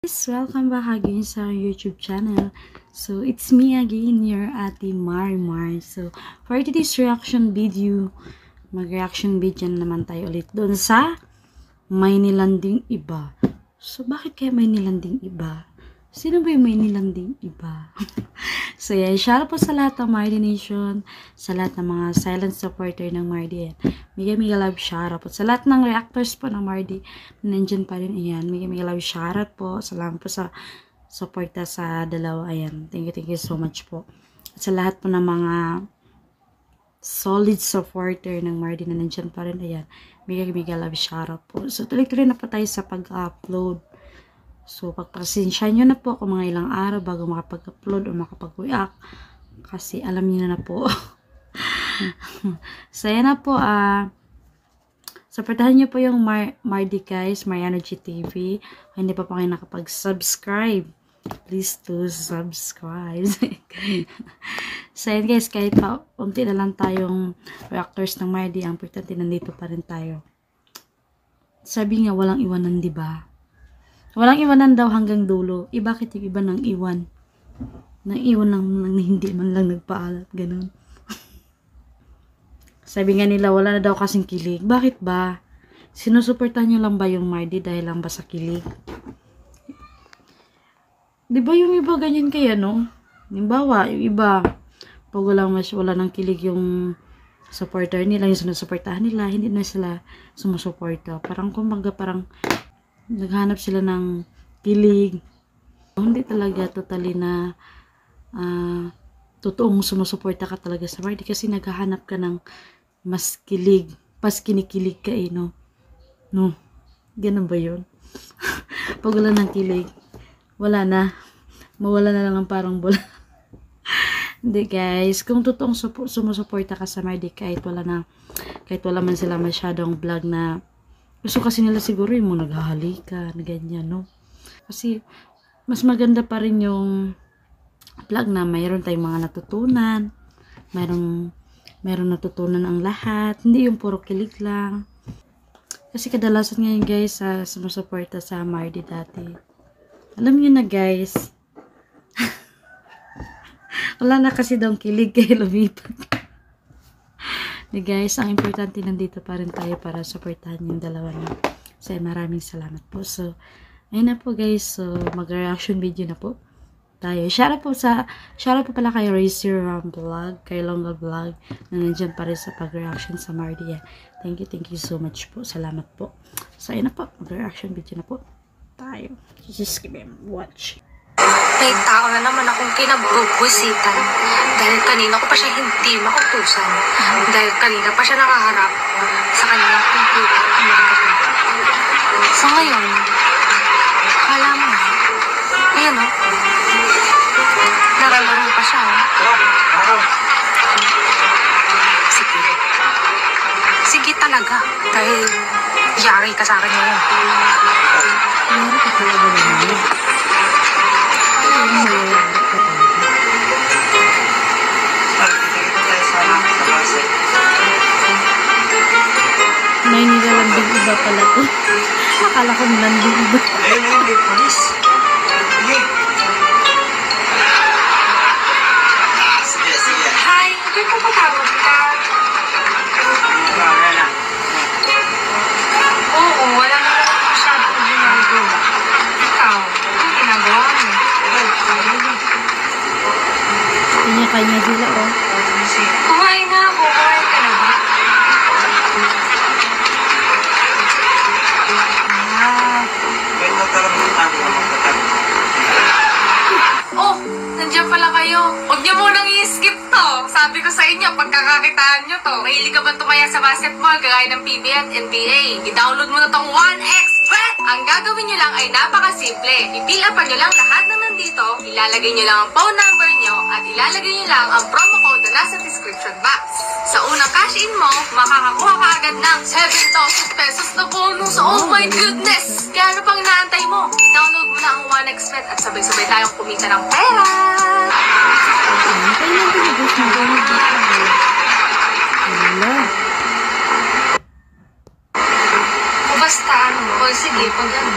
Guys, welcome back again sa YouTube channel. So, it's me again, your Ate Marimar. So, for today's reaction video, mag-reaction video naman tayo ulit doon sa May Nilanding Iba. So, bakit kaya may nilanding iba? Sino ba yung may nilanding iba? So, yeah, shout out po sa lahat ng Mardi Nation, sa lahat ng mga silent supporter ng Mardi. Mega love shout out po sa lahat ng reactors po ng Mardi. Nandyan pa rin, ayan. Mega love shout out po. Salamat po sa suporta sa dalawa, ayan. Thank you so much po. At sa lahat po ng mga solid supporter ng Mardi na nandyan pa rin, ayan. Mega love shout out po. So, tuloy-tuloy na po tayo sa pag-upload. So, pagpasensya nyo na po kung mga ilang araw bago makapag-upload o makapag-react. Kasi alam niyo na po. So, yan na po. Supportahan nyo po yung Mardi guys, Marianogy TV. Kung hindi pa po kayo nakapag-subscribe, please do subscribe. So, yan guys, kahit pa unti na lang tayong reactors ng Mardi, ang importante nandito pa rin tayo. Sabi nga, walang iwanan, diba? Walang iwanan daw hanggang dulo. Bakit yung iba nang iwan? Nang iwan lang hindi man lang nagpaalat. Ganun. Sabi nga nila, wala na daw kasing kilig. Bakit ba? Sinusuportahan nyo lang ba yung Mardi dahil lang ba sa kilig? Diba yung iba ganyan kaya, no? Halimbawa, yung iba, pag wala ng kilig yung supporter nila, yung sinusuportahan nila, hindi na sila sumusuporta. Parang kumbaga, parang naghanap sila ng kilig. Hindi talaga totally na totoong sumusuporta ka talaga sa Mardi kasi naghahanap ka ng mas kilig. Pas kinikilig ka no? No? Ganun ba yun? Pag wala ng kilig, wala na. Mawala na lang ang parang bola. Hindi guys, kung totoong sumusuporta ka sa Mardi kahit wala man sila masyadong vlog na gusto kasi nila siguro yung mga naghahalikan, ganyan, no? Kasi, mas maganda pa rin yung vlog na mayroon tayong mga natutunan, mayroon natutunan ang lahat, hindi yung puro kilig lang. Kasi kadalasan ngayon guys, sumusuporta sa Mardi dati. Alam niyo na guys, wala na kasi daw kilig kay lumipat. Guys, ang importante nandito pa rin tayo para supportahan yung dalawa na. So, maraming salamat po. So, ayun na po guys. So, mag-reaction video na po tayo. Shoutout po pala kay Razor Vlog, kay Longa Vlog, na nandiyan pa rin sa pag-reaction sa Mardi. Thank you so much po. Salamat po. So, ayun na po. Mag-reaction video na po tayo. Just give me watch. May tao na naman akong kinabubusitan dahil kanina ko pa siya hindi makutusan dahil kanina pa siya nakaharap sa kanilang computer. So ngayon, akala mo na, ayan o, naralaro pa siya Sige. Sige talaga dahil yari ka sa akin ngayon. Yari ka talaga naman. May nilalanding iba pala to. Akala ko nilanding iba. Hindi, polis. Sige. Hi, hindi ko patawag ka. Oo, wala na lang masyadong ginagawa. Ikaw, anong ginagawa mo? Kanya-kanya sila, oh. Kumain na ako. Kumain ka na ba? Oh, nandiyan pala kayo. Huwag niyo munang i-skip to. Sabi ko sa inyo, pagkakakitaan nyo to. Mahilig ka ba tumaya sa basketball gaya ng PBA at NBA? I-download mo na tong 1xBet! Ang gagawin nyo lang ay napakasimple. Ipilapan nyo lang lahat ng nandito, ilalagay nyo lang ang phone number nyo, at ilalagay nyo lang ang promo code na nasa description box. Sa unang cash-in mo, makakakuha ka agad ng 7,000 pesos na bonus. Oh my goodness! Kaya ano pang inaantay mo? I-download mo na ang 1xBet at sabay-sabay tayong kumita ng pera! Kailan ko na gusto mo wala. O basta ano, o sige, pag ano.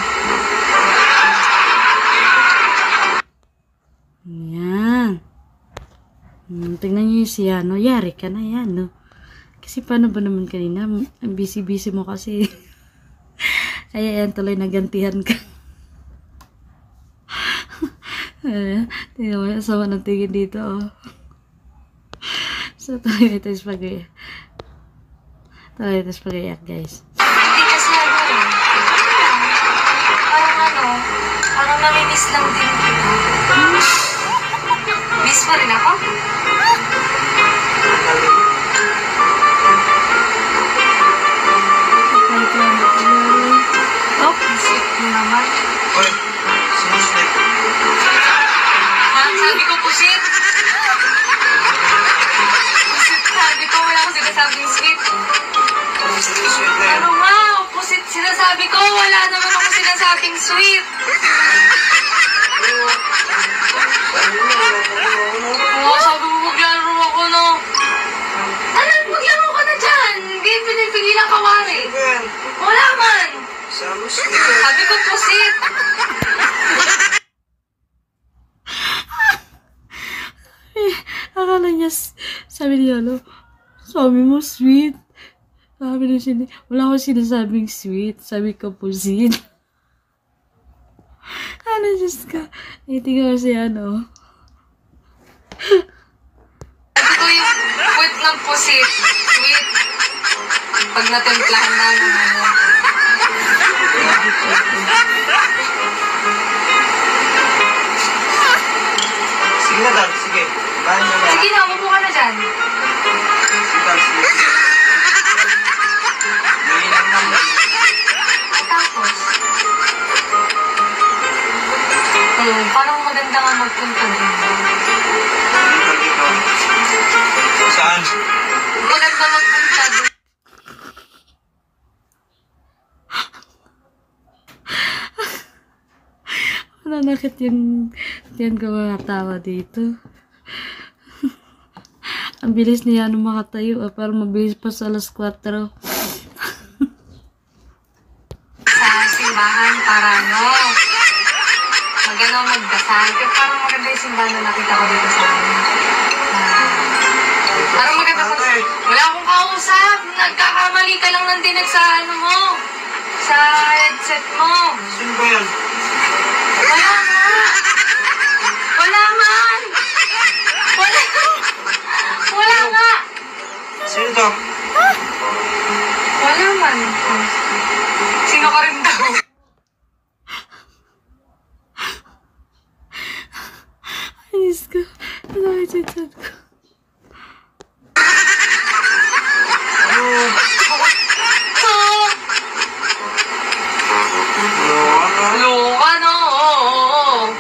tingnan niyo si ano, yari ka na yan, no? Kasi paano ba naman kanina? Ang busy-busy mo kasi. Kaya yan, tuloy nagantihan ka. Tingnan mo, sama ng tingin dito, oh. So, tuloy ito is pag-iyak. Tuloy ito is pag-iyak, guys. Hindi kasi parang namimiss lang din kita. Miss mo rin ako? Oh, sweet mo naman. Hoy, sinislit. Sabi ko pusit. Pusit, sabi ko wala akong sinasabing sweet. Sweet na yan. Ano nga, pusit sinasabi ko, wala naman ako sinasabing sweet. Oo, sabi mo maglaro ako, no? Ano, maglaro ka na dyan. Hindi pinipigilan ka, Wari. Yan. Wala man. Sama sweet yan. Sabi ko pusit. Akala niya, sabi ni Yolo, sabi mo sweet. Sabi na siya, wala akong sinasabing sweet. Sabi ko pusit. Ano, Diyos ka. Tingnan ko siya, ano. Sabi ko yung puwit ng pusit. Sweet. Pag natimplahan na ng ano. Sige na, Dad. Sige. Bahan niyo na. Sige na, umupo ka na dyan. Sige, Dad. Sige. Hindi lang naman. Tapos, parang maganda nga magpunta din. Saan? Maganda magpunta din. Nanakit yung ko mga tawa dito. Ang bilis niya ano makatayo. Parang mabilis pa sa alas 4. Sa simbahan para no. Magano magdasal. Kaya parang maganda yung simbahan na nakita ko dito sa amin. Parang maganda ko. Wala akong kausap. Nagkakamali ka lang ng dinig sa ano mo. Sa headset mo. Sino ba yan? Wala nga. Wala man. Wala. Wala nga. Sino to? Wala man. Sino ka rin daw? Ayos ko. Ano yung chat ko? Loka, no? Oo.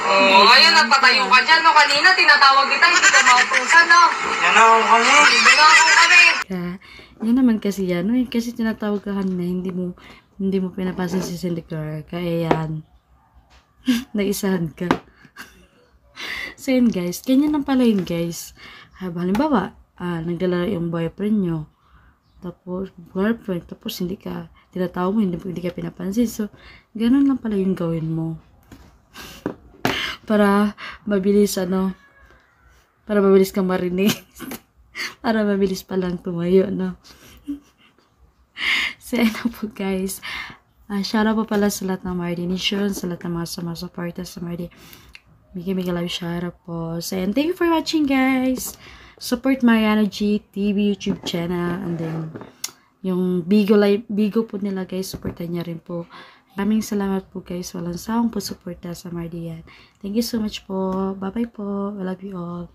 Ngayon, nagpatayo ka dyan, no? Kanina, tinatawag kita, hindi ka mautusan, no? Yan ako kami. Hindi na ako kami. Yan naman kasi yan. No? Kasi tinatawag ka kanina, hindi mo pinapansin si Cindycar. Kaya yan. Naisahan ka. So yun guys, ganyan lang pala yun guys. Halimbawa, nagdala yung boyfriend nyo. Tapos, girlfriend. Tapos, hindi ka, tinatawag mo, hindi ka pinapansin. So, ganun lang pala yung gawin mo. Para mabilis, para mabilis kang marinig. Para mabilis palang tumayo, no? So, ano po guys. Shout out po pala sa lahat ng Mardi Nation, sa lahat ng mga sumasuporta sa Mardi. Mega love shout out po. So, and thank you for watching guys. Support Mariana G TV YouTube channel. And then, yung Bigo po nila guys, supportan niya rin po. Maraming salamat po guys. Walang sawang po suporta sa Mardi yan. Thank you so much po. Bye bye po. I love you all.